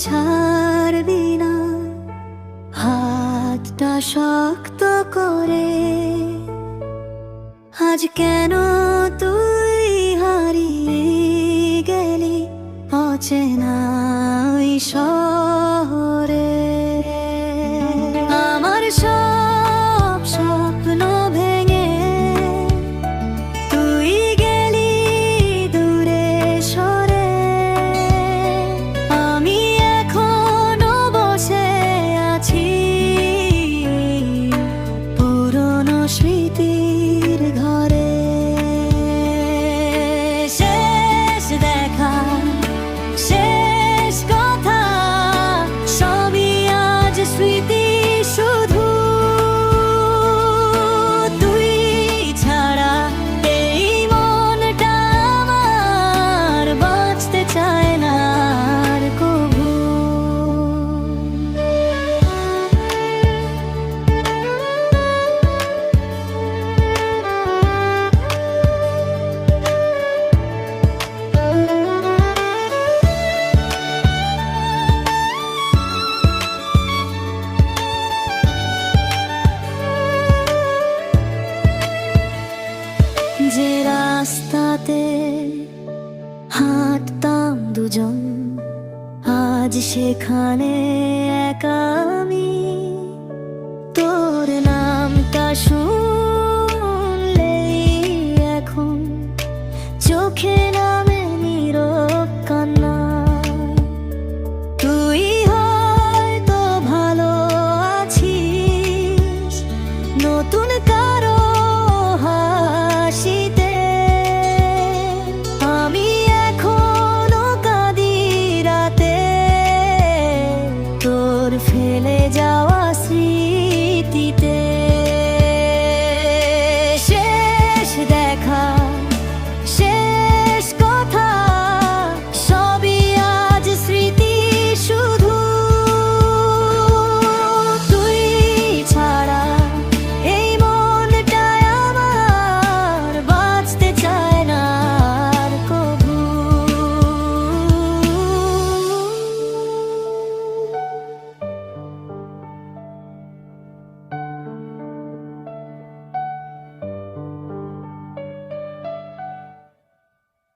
ছাড়বি না হাতটা শক্ত করে। আজ কেন তুই হারিয়ে গেলি অচেনা ওই শহরে। আমার সব স্বপ্ন ভেঙে তুই গেলি দূরে সরে। আমি এখনো বসে আছি পুরনো স্মৃতির ঘরে। শেষ দেখা, শেষ কথা, সবই আজ স্মৃতি শুধু। তুই ছাড়া এই মনটা আমার বাঁচতে চায় না আর কভু। যে রাস্তাতে হাঁটতাম দুজন, আজ সেখানে একা আমি। তোর নামটা শুনলেই এখন চোখে নামে নীরব কান্না। তুই হয়তো ভালো আছিস নতুন কারো হাসিতে। আমি এখনো কাঁদি রাতে তোর ফেলে যাওয়া